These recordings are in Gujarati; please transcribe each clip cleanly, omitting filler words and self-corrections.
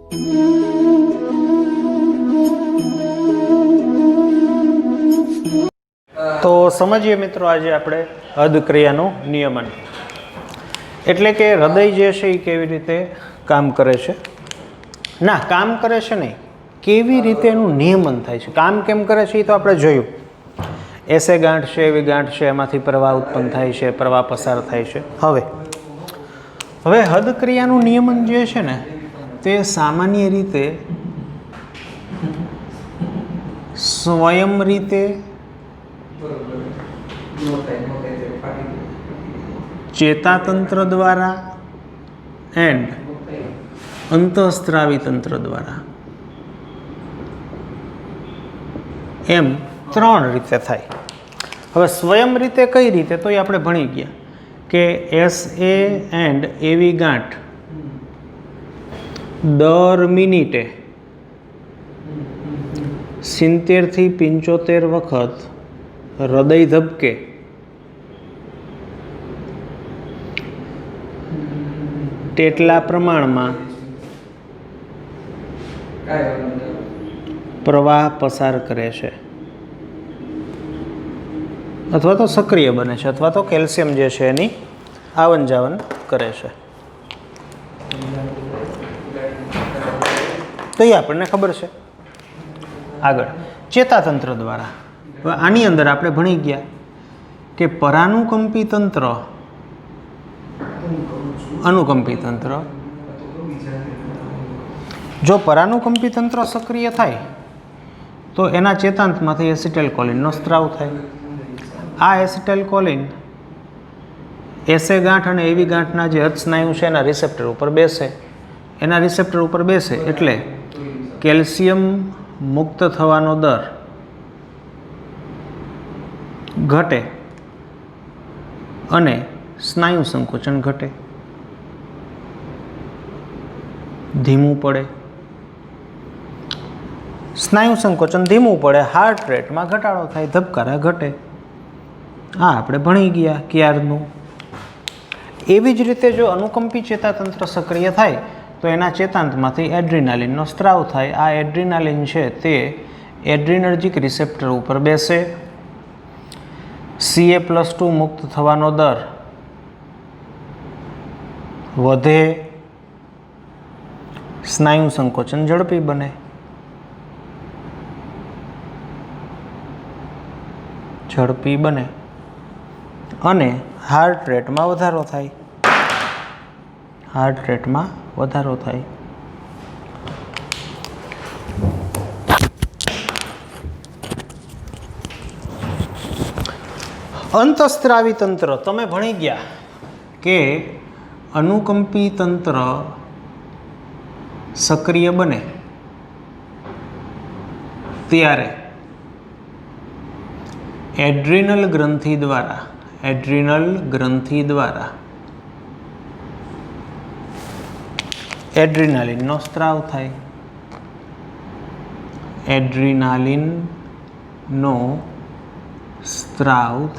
તો સમજીએ મિત્રો આજે આપણે હદક્રિયાનું નિયમન, એટલે કે હૃદય જે છે એ કેવી રીતે કામ કરે છે, ના કામ કરે છે નહીં, કેવી રીતે એનું નિયમન થાય છે, કામ કેમ કરે છે એ તો આપણે જોયું. એસે ગાંઠ છે, એવી ગાંઠ છે, એમાંથી પ્રવાહ ઉત્પન્ન થાય છે, પ્રવાહ પસાર થાય છે. હવે હદક્રિયાનું નિયમન જે છે ને તે સામાન્ય રીતે સ્વયં રીતે ચેતાતંત્ર દ્વારા એન્ડ અંતઃસ્ત્રાવી તંત્ર દ્વારા એમ 3 રીતે થાય. હવે સ્વયં રીતે કઈ રીતે તો એ આપણે ભણી ગયા કે એસએ એન્ડ એવી ગાંઠ દર મિનિટે 70 થી 75 વખત હૃદય ધબકે તેટલા પ્રમાણમાં પ્રવાહ પસાર કરે છે, અથવા તો સક્રિય બને છે, અથવા તો કેલ્શિયમ જે છે એની આવન જાવન કરે છે. તો એ આપણને ખબર છે. આગળ ચેતાતંત્ર દ્વારા, હવે આની અંદર આપણે ભણી ગયા કે પરાનુકંપી તંત્ર, અનુકંપી તંત્ર, જો પરાનુકંપી તંત્ર સક્રિય થાય તો એના ચેતાંતમાંથી એસિટાઇલકોલિનનો સ્ત્રાવ થાય. આ એસિટાઇલકોલિન એસે ગાંઠ અને એવી ગાંઠના જે હૃદસ્નાયુ છે એના રિસેપ્ટર ઉપર બેસે, એના રિસેપ્ટર ઉપર બેસે એટલે કેલ્શિયમ મુક્ત થવાનો દર ઘટે અને સ્નાયુ સંકોચન ઘટે, ધીમું પડે. સ્નાયુ સંકોચન ધીમું પડે, હાર્ટ રેટમાં ઘટાડો થાય, ધબકારા ઘટે. આ આપણે ભણી ગયા ક્યારનું. એવી જ રીતે જો અનુકંપી ચેતાતંત્ર સક્રિય થાય તો એના ચેતાંતમાંથી એડ્રીનાલિનનો સ્ત્રાવ થાય. આ એડ્રીનાલિન છે તે એડ્રીનર્જિક રિસેપ્ટર ઉપર બેસે, Ca+2 મુક્ત થવાનો દર વધે, સ્નાયુ સંકોચન ઝડપી બને, અને હાર્ટ રેટમાં વધારો થાય. અંતઃસ્ત્રાવી તંત્ર તમે ભણી ગયા કે અનુકંપી તંત્ર સક્રિય બને ત્યારે એડ્રિનલ ગ્રંથિ દ્વારા એડ્રીનાલિનનો સ્ત્રાવ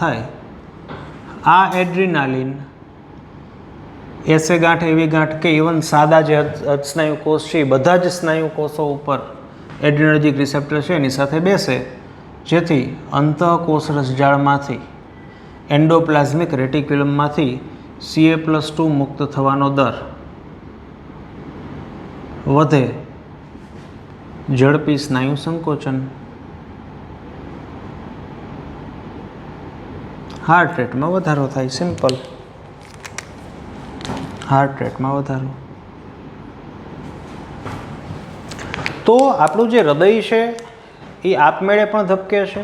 થાય. આ એડ્રીનાલિન એસે ગાંઠ એવી ગાંઠ કે ઇવન સાદા જે સ્નાયુ કોષ છે એ બધા જ સ્નાયુ કોષો ઉપર એડ્રીનર્જિક રિસેપ્ટર છે એની સાથે બેસે, જેથી અંતઃકોષરસ જાળમાંથી એન્ડોપ્લાઝમિક રેટિક્યુલમમાંથી Ca+2 મુક્ત થવાનો દર વધે, ઝડપી સ્નાયુ સંકોચન, હાર્ટ રેટમાં વધારો થાય. સિમ્પલ, હાર્ટ રેટમાં વધારો. તો આપણું જે હૃદય છે એ આપમેળે પણ ધબકે છે.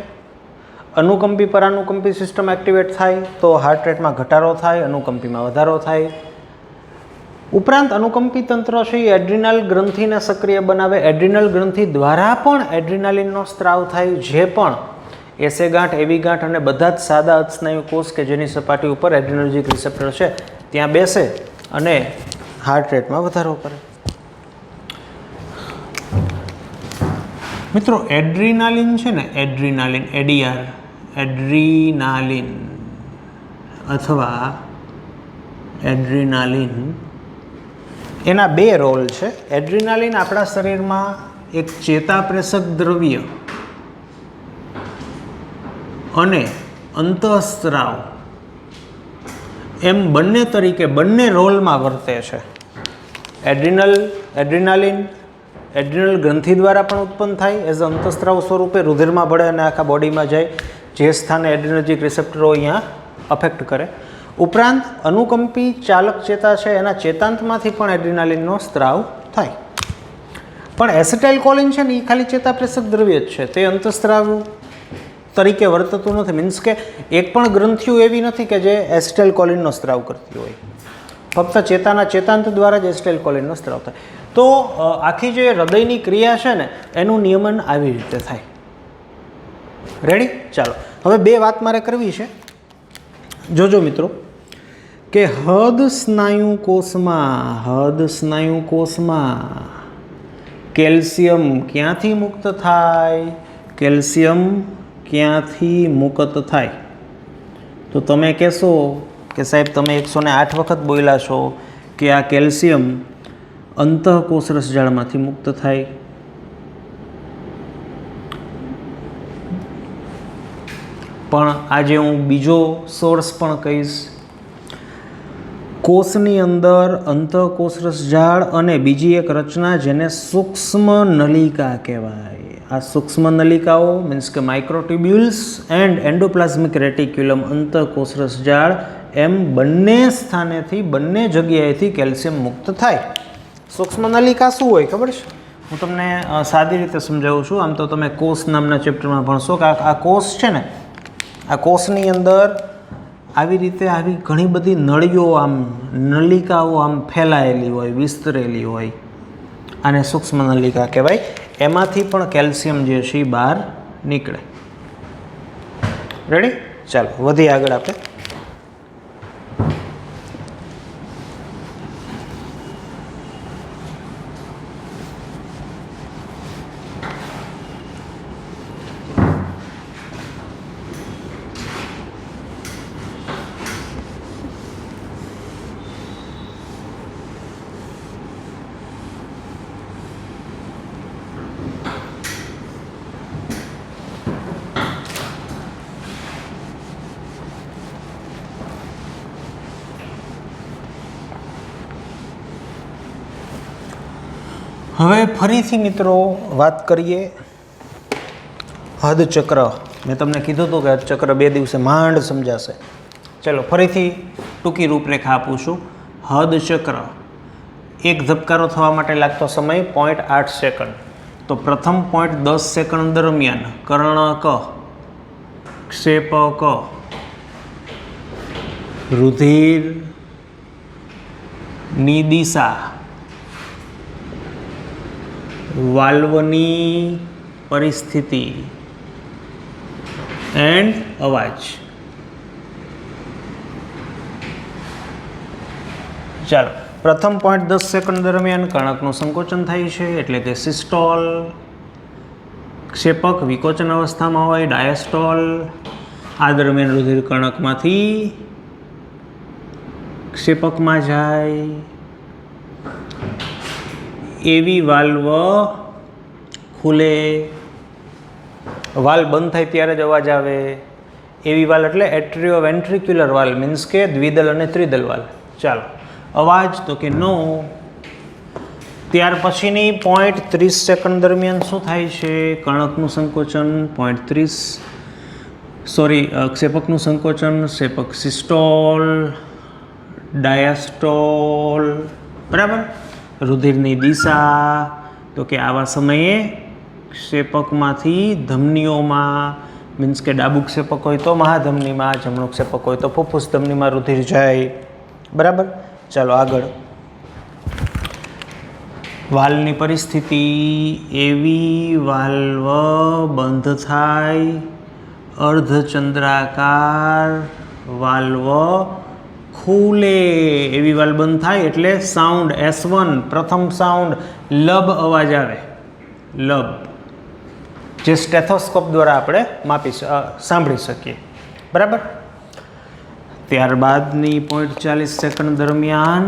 અનુકંપી પરાનુકંપી સિસ્ટમ એક્ટિવેટ થાય તો હાર્ટ રેટમાં ઘટાડો થાય, અનુકંપીમાં વધારો થાય. ઉપરાંત અનુકંપી તંત્ર છે એ એડ્રિનલ ગ્રંથિને સક્રિય બનાવે, એડ્રિનલ ગ્રંથિ દ્વારા પણ એડ્રીનાલિનનો સ્ત્રાવ થાય, જે પણ એસે ગાંઠ એવી ગાંઠ અને બધા જ સાદા અધસ્નાયુ કોષ કે જેની સપાટી ઉપર એડ્રીનર્જિક રિસેપ્ટર છે ત્યાં બેસે અને હાર્ટ રેટમાં વધારો કરે. મિત્રો એડ્રીનાલિન છે ને, એડ્રીનાલિન અથવા એડ્રીનાલિન એના બે રોલ છે. એડ્રિનાલિન આપણા શરીરમાં એક ચેતાપ્રેષક દ્રવ્ય અને અંતઃસ્ત્રાવ એમ બંને તરીકે બંને રોલમાં વર્તે છે. એડ્રિનાલિન એડ્રિનલ ગ્રંથિ દ્વારા પણ ઉત્પન્ન થાય એઝ અંતઃસ્ત્રાવ સ્વરૂપે રુધિરમાં ભળે અને આખા બોડીમાં જાય, જે સ્થાને એડ્રિનર્જિક રિસેપ્ટરો અહીંયા અફેક્ટ કરે. ઉપરાંત અનુકંપી ચાલક ચેતા છે એના ચેતાંતમાંથી પણ એડ્રિનાલિનનો સ્ત્રાવ થાય. પણ એસિટાઇલકોલિન છે ને એ ખાલી ચેતાપ્રેષક દ્રવ્ય જ છે, તે અંતઃસ્ત્રાવ તરીકે વર્તતું નથી. મીન્સ કે એક પણ ગ્રંથિઓ એવી નથી કે જે એસિટાઇલકોલિનનો સ્ત્રાવ કરતી હોય. ફક્ત ચેતાના ચેતાંત દ્વારા જ એસિટાઇલકોલિનનો સ્ત્રાવ થાય. તો આખી જે હૃદયની ક્રિયા છે ને એનું નિયમન આવી રીતે થાય. રેડી? ચાલો હવે બે વાત મારે કરવી છે. જોજો મિત્રો કે હૃદ સ્નાયુ કોષમાં કેલ્શિયમ ક્યાંથી મુક્ત થાય? કેલ્શિયમ ક્યાંથી મુક્ત થાય? તો તમે કહેશો કે સાહેબ તમે 108 વખત બોલ્યા છો કે આ કેલ્શિયમ અંતઃકોષ રસજાળમાંથી મુક્ત થાય. પણ આજે હું બીજો સોર્સ પણ કહીશ. કોષની અંદર અંતઃકોષ રસજાળ અને બીજી એક રચના જેને સૂક્ષ્મ નલિકા કહેવાય. આ સૂક્ષ્મ નલિકાઓ મીન્સ કે માઇક્રોટ્યુબ્યુલ્સ એન્ડ એન્ડોપ્લાઝમિક રેટિક્યુલમ અંતઃકોષ રસજાળ એમ બંને સ્થાનેથી બંને જગ્યાએથી કેલ્શિયમ મુક્ત થાય. સૂક્ષ્મ નલિકા શું હોય ખબર છે? હું તમને સાદી રીતે સમજાવું છું. આમ તો તમે કોષ નામના ચેપ્ટરમાં ભણશો કે આ કોષ છે ને, આ કોષની અંદર આવી રીતે આવી ઘણી બધી નળીઓ આમ નલિકાઓ આમ ફેલાયેલી હોય, વિસ્તરેલી હોય. આને સૂક્ષ્મ નલિકા કહેવાય. એમાંથી પણ કેલ્શિયમ જે છે એ બહાર નીકળે. રેડી? ચાલો વધી આગળ આપણે. હવે ફરીથી મિત્રો વાત કરીએ હદચક્ર. મેં તમને કીધું હતું કે હદચક્ર 2 દિવસે માંડ સમજાશે. ચલો ફરીથી ટૂંકી રૂપરેખા આપું છું. હદચક્ર એક ધબકારો થવા માટે લાગતો સમય 0.8 સેકન્ડ. તો પ્રથમ 0.10 સેકન્ડ દરમિયાન કર્ણક, ક્ષેપક, રુધિરની દિશા, વાલ્વની પરિસ્થિતિ એન્ડ અવાજ. ચાલો પ્રથમ 0.10 સેકન્ડ દરમિયાન કર્ણકનું સંકોચન થાય છે એટલે કે સિસ્ટોલ. ક્ષેપક વિકોચન અવસ્થામાં હોય, ડાયસ્ટોલ. આ દરમિયાન રુધિર કર્ણકમાંથી ક્ષેપકમાં જાય. એવી વાલ્વ ખુલે. વાલ્વ બંધ થાય ત્યારે જ અવાજ આવે. એવી વાલ્વ એટલે એટ્રિયો વેન્ટ્રિક્યુલર વાલ્વ મીન્સ કે દ્વિદલ અને ત્રિદલ વાલ્વ. ચાલો અવાજ તો કે નો. ત્યાર પછીની 0.30 સેકન્ડ દરમિયાન શું થાય છે? કર્ણકનું સંકોચન 0.30 ક્ષેપકનું સંકોચન, ક્ષેપક સિસ્ટોલ, ડાયાસ્ટોલ. બરાબર? રુધિરની દિશા તો કે આવા સમયે ક્ષેપકમાંથી ધમનીઓમાં મીન્સ કે ડાબુ ક્ષેપક હોય તો મહાધમનીમાં, જમણું ક્ષેપક હોય તો ફુફ્ફુસ ધમનીમાં રુધિર જાય. બરાબર? ચાલો આગળ. વાલ્વની પરિસ્થિતિ. એવી વાલ્વ બંધ થાય. અર્ધચંદ્રાકાર વાલ્વ ખુલે. એવી વાલ્વ બંધ થાય એટલે સાઉન્ડ S1 પ્રથમ સાઉન્ડ લબ અવાજ આવે. લબ જે સ્ટેથોસ્કોપ દ્વારા આપણે સાંભળી શકીએ. બરાબર? ત્યારબાદની 0.40 સેકન્ડ દરમિયાન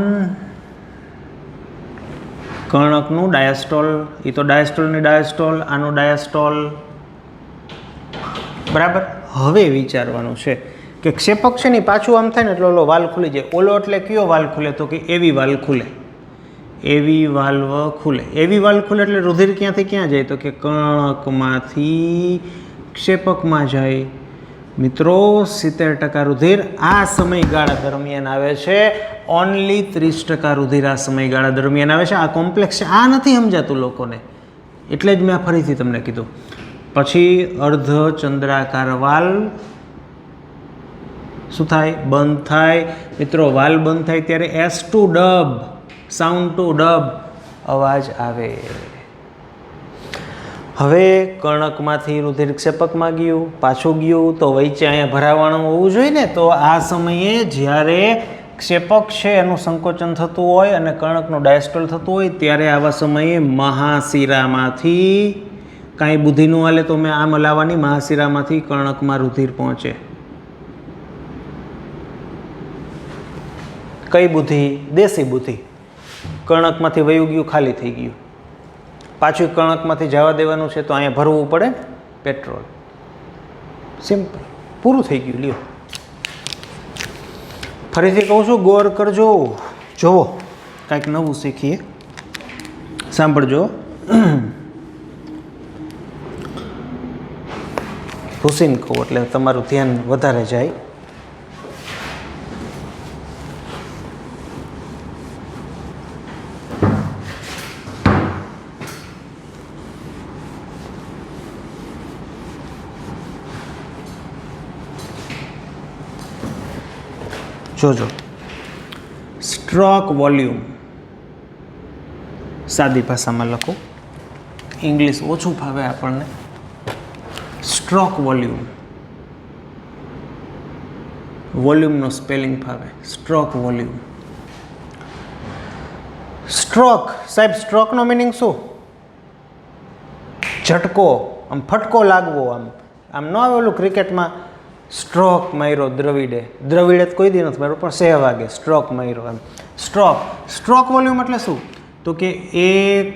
કર્ણકનું ડાયાસ્ટોલ, એ તો ડાયાસ્ટોલની ડાયાસ્ટોલ, આનું ડાયાસ્ટોલ. બરાબર. હવે વિચારવાનું છે કે ક્ષેપક છે ને પાછું આમ થાય ને એટલે ઓલો વાલ ખુલી જાય. ઓલો એટલે કયો વાલ ખુલે? તો કે એવી વાલ ખુલે. એવી વાલ્વ ખુલે. એવી વાલ ખુલે એટલે રુધિર ક્યાંથી ક્યાં જાય? તો કે કર્ણકમાંથી ક્ષેપકમાં જાય. મિત્રો 70% રુધિર આ સમયગાળા દરમિયાન આવે છે. ઓનલી 30% રુધિર આ સમયગાળા દરમિયાન આવે છે. આ કોમ્પ્લેક્સ છે, આ નથી સમજાતું લોકોને, એટલે જ મેં આ ફરીથી તમને કીધું. પછી અર્ધચંદ્રાકાર વાલ શું થાય? બંધ થાય. મિત્રો વાલ બંધ થાય ત્યારે એસ ટુ ડબ, સાઉન્ડ ટુ ડબ અવાજ આવે. હવે કર્ણકમાંથી રુધિર ક્ષેપકમાં ગયું, પાછું ગયું તો વચ્ચે અહીંયા ભરાવાણું હોવું જોઈએ ને. તો આ સમયે જ્યારે ક્ષેપક છે એનું સંકોચન થતું હોય અને કર્ણકનું ડાયસ્ટોલ થતું હોય ત્યારે આવા સમયે મહાશિરામાંથી કાંઈ બુદ્ધિ ન હાલે તો મેં આમ હલાવવાની, મહાશિરામાંથી કર્ણકમાં રુધિર પહોંચે. કઈ બુદ્ધિ? દેશી બુદ્ધિ. કર્ણકમાંથી વયું ગયું, ખાલી થઈ ગયું, પાછું કર્ણકમાંથી જવા દેવાનું છે તો અહીંયા ભરવું પડે પેટ્રોલ. સિમ્પલ, પૂરું થઈ ગયું. લ્યો ફરીથી કહું છું, ગોર કરજો, જુઓ કાંઈક નવું શીખીએ. સાંભળજો. ભૂસીને કહું એટલે તમારું ધ્યાન વધારે જાય. જોજો, સ્ટ્રોક વોલ્યુમ સાદી ભાષામાં લખો, ઇંગ્લિશ ઓછું ફાવે આપણને. સ્ટ્રોક વોલ્યુમ, વોલ્યુમનો સ્પેલિંગ ફાવે. Stroke volume. સ્ટ્રોક, સાહેબ સ્ટ્રોકનો મિનિંગ શું? ઝટકો, આમ ફટકો લાગવો. આમ ન આવે ઓલું ક્રિકેટમાં સ્ટ્રોક માર્યો દ્રવિડે. દ્રવિડે કોઈ દી નથી માર્યો પણ સહેવાગે સ્ટ્રોક માર્યો. એમ સ્ટ્રોક. સ્ટ્રોક વોલ્યુમ એટલે શું? તો કે એક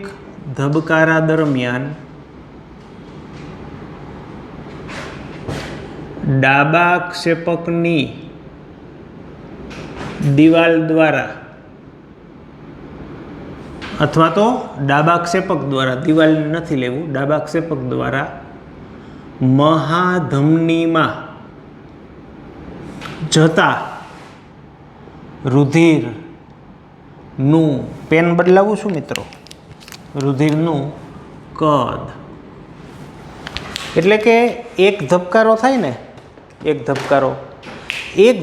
ધબકારા દરમિયાન ડાબા ક્ષેપકની દિવાલ દ્વારા અથવા તો ડાબા ક્ષેપક દ્વારા, દિવાલ નથી લેવું, ડાબા ક્ષેપક દ્વારા મહાધમનીમાં જતા રુધિરનું, પેન બદલાવું છું મિત્રો, રુધિરનું કદ. એટલે કે એક ધબકારો થાય ને, એક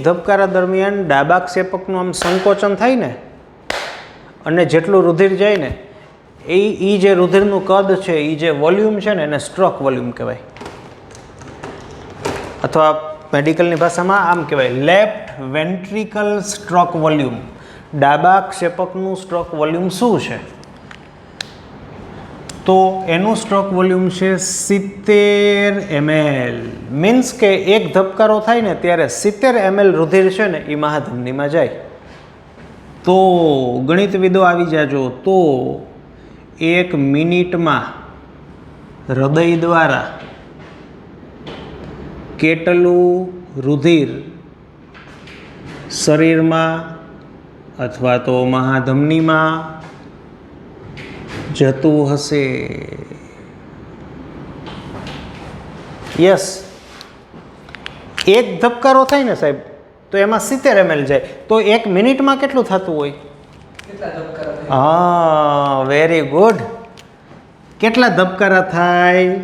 ધબકારા દરમિયાન ડાબા ક્ષેપકનું આમ સંકોચન થાય ને અને જેટલું રુધિર જાય ને એ જે રુધિરનું કદ છે, એ જે વોલ્યુમ છે ને એને સ્ટ્રોક વોલ્યુમ કહેવાય. અથવા મેડિકલની ભાષામાં આમ કહેવાય લેફ્ટ વેન્ટ્રિકલ સ્ટ્રોક વોલ્યુમ. ડાબા ક્ષેપકનું સ્ટ્રોક વોલ્યુમ શું છે? તો એનું સ્ટ્રોક વોલ્યુમ છે 70 ml. મીન્સ કે એક ધબકારો થાય ને ત્યારે 70 ml રુધિર છે ને એ મહાધમનીમાં જાય. તો ગણિતવિદો આવી જાજો, તો 1 મિનિટમાં હૃદય દ્વારા કેટલું રુધિર શરીરમાં અથવા તો મહાધમનીમાં જતું હશે? યસ, એક ધબકારો થાય ને સાહેબ તો એમાં 70 ml જાય. તો 1 મિનિટમાં કેટલું થતું હોય? હા, વેરી ગુડ. કેટલા ધબકારા થાય?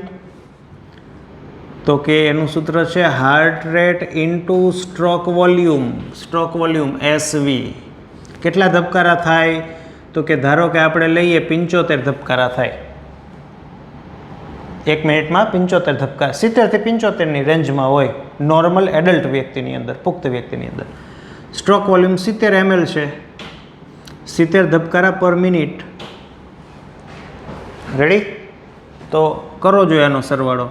તો કે એનું સૂત્ર છે heart rate into stroke volume. Stroke volume SV. કેટલા ધબકારા થાય? તો કે ધારો કે આપણે લઈએ 75 ધબકારા થાય 1 મિનિટમાં. 75 ધબકારા 70 થી 75ની રેન્જમાં હોય નોર્મલ એડલ્ટ વ્યક્તિની અંદર, પુખ્ત વ્યક્તિની અંદર. સ્ટ્રોક વોલ્યુમ 70 ml છે, 70 ધબકારા પર મિનિટ. રેડી? તો કરો જો એનો સરવાળો.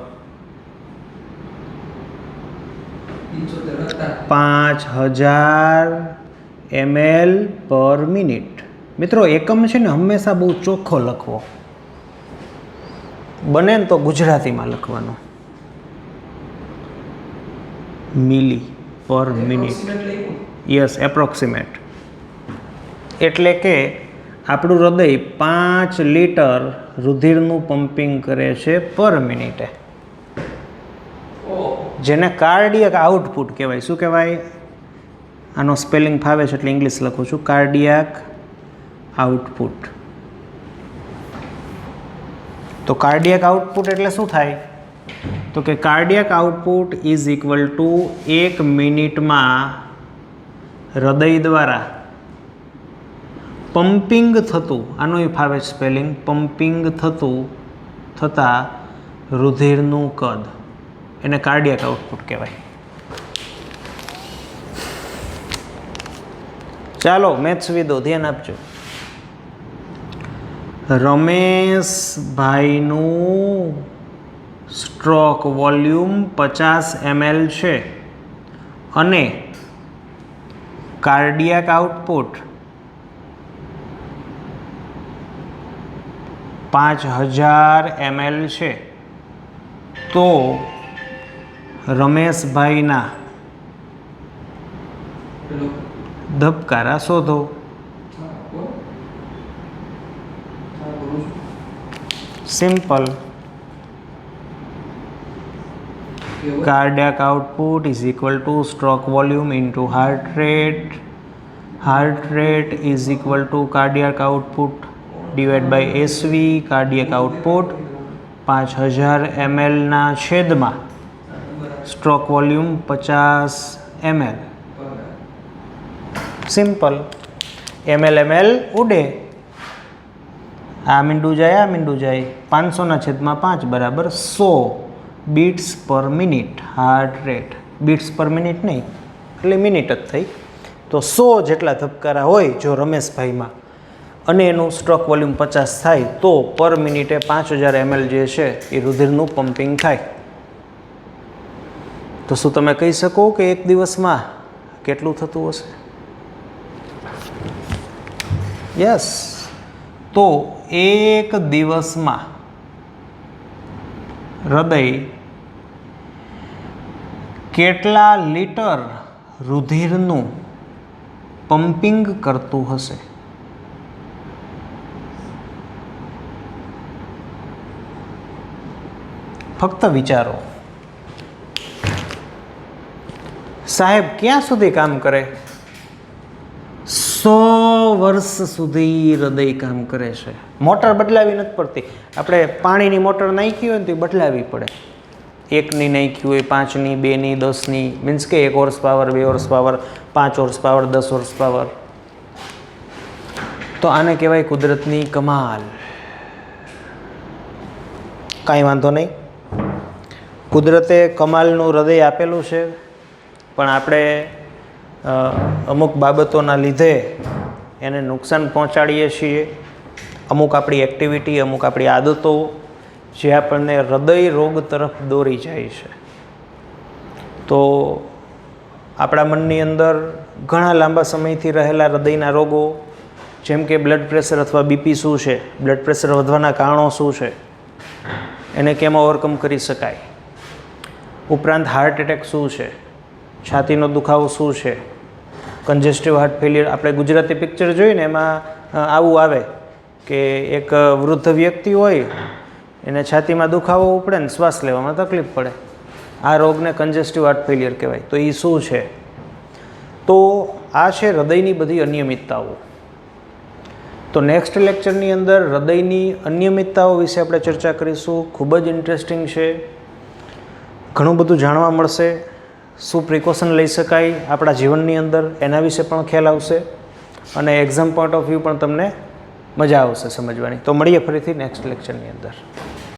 5000 ml પર મિનિટ. મિત્રો એકમ છે ને હંમેશા બહુ ચોખ્ખો લખવો, બને ને તો ગુજરાતીમાં લખવાનો. મિલી પર મિનિટ. Yes, approximate. એટલે કે આપણું હૃદય 5 લીટર રુધિરનું પમ્પિંગ કરે છે પર મિનિટે, જેને કાર્ડિયક આઉટપુટ કહેવાય. શું કહેવાય? આનો સ્પેલિંગ ફાવે છે એટલે ઇંગ્લિશ લખું છું, કાર્ડિયાક આઉટપુટ. તો કાર્ડિયાક આઉટપુટ એટલે શું થાય? તો કે cardiac output is equal two 1 મિનિટમાં હૃદય દ્વારા પમ્પિંગ થતું, આનું ફાવે સ્પેલિંગ, પમ્પિંગ થતા રુધિરનું કદ, એને કાર્ડિયાક આઉટપુટ કહેવાય. ચાલો મેથ્સ વિદો ધ્યાન આપજો. રમેશભાઈનું સ્ટ્રોક વોલ્યુમ 50 ml છે અને કાર્ડિયાક આઉટપુટ 5000 ml છે. તો રમેશભાઈના ધબકારા શોધો. Simple. Cardiac output is equal to stroke volume into heart rate. Heart rate is equal to cardiac output divide by SV. Cardiac output 5000 ml ના છેદમાં stroke volume 50 ml. Simple. ml ઉડે, આ મીંડું જાય, આ મીંડું જાય. 500 છેદમાં 5 બરાબર 100 બીટ્સ પર મિનિટ. હાર્ટ રેટ બીટ્સ પર મિનિટ નહીં, એટલે મિનિટ જ થઈ. તો 100 જેટલા ધબકારા હોય જો રમેશભાઈમાં, અને એનું સ્ટ્રોક વોલ્યુમ 50 થાય, તો પર મિનિટે 5000 ml જે છે એ રુધિરનું પમ્પિંગ થાય. તો શું તમે કહી શકો કે એક દિવસમાં કેટલું થતું હશે? યસ. તો એક દિવસમાં હૃદય કેટલા લીટર રુધિરનું પમ્પિંગ કરતું હશે? ફક્ત વિચારો. સાહેબ ક્યાં સુધી કામ કરે? 100 વર્ષ સુધી હૃદય કામ કરે છે. મોટર બદલાવી નથી પડતી. આપણે પાણીની મોટર નાખી હોય ને તો એ બદલાવી પડે. 1ની નાખી હોય, 5ની, 2ની, 10ની, મીન્સ કે 1 horse power, 2 horse power, 5 horse power, 10 horse power. તો આને કહેવાય કુદરતની કમાલ. કાંઈ વાંધો નહીં, કુદરતે કમાલનું હૃદય આપેલું છે, પણ આપણે અમુક બાબતોના લીધે એને નુકસાન પહોંચાડીએ છીએ. અમુક આપણી એક્ટિવિટી, અમુક આપણી આદતો જે આપણને હૃદય રોગ તરફ દોરી જાય છે. તો આપણા મનની અંદર ઘણા લાંબા સમયથી રહેલા હૃદયના રોગો, જેમ કે બ્લડ પ્રેશર અથવા બીપી શું છે, બ્લડ પ્રેશર વધવાના કારણો શું છે, એને કેમ ઓવરકમ કરી શકાય. ઉપરાંત હાર્ટ એટેક શું છે, છાતીનો દુખાવો શું છે, કન્જેસ્ટિવ હાર્ટ ફેલિયર. આપણે ગુજરાતી પિક્ચર જોઈને એમાં આવું આવે કે એક વૃદ્ધ વ્યક્તિ હોય, એને છાતીમાં દુખાવો ઉપડે ને શ્વાસ લેવામાં તકલીફ પડે. આ રોગને કન્જેસ્ટિવ હાર્ટ ફેલિયર કહેવાય. તો એ શું છે? તો આ છે હૃદયની બધી અનિયમિતતાઓ. તો નેક્સ્ટ લેક્ચરની અંદર હૃદયની અનિયમિતતાઓ વિશે આપણે ચર્ચા કરીશું. ખૂબ જ ઇન્ટરેસ્ટિંગ છે, ઘણું બધું જાણવા મળશે. શું પ્રિકોશન લઈ શકાય આપણા જીવનની અંદર એના વિશે પણ ખ્યાલ આવશે, અને એક્ઝામ પોઈન્ટ ઓફ વ્યૂ પણ તમને મજા આવશે સમજવાની. તો મળીએ ફરીથી નેક્સ્ટ લેક્ચરની અંદર.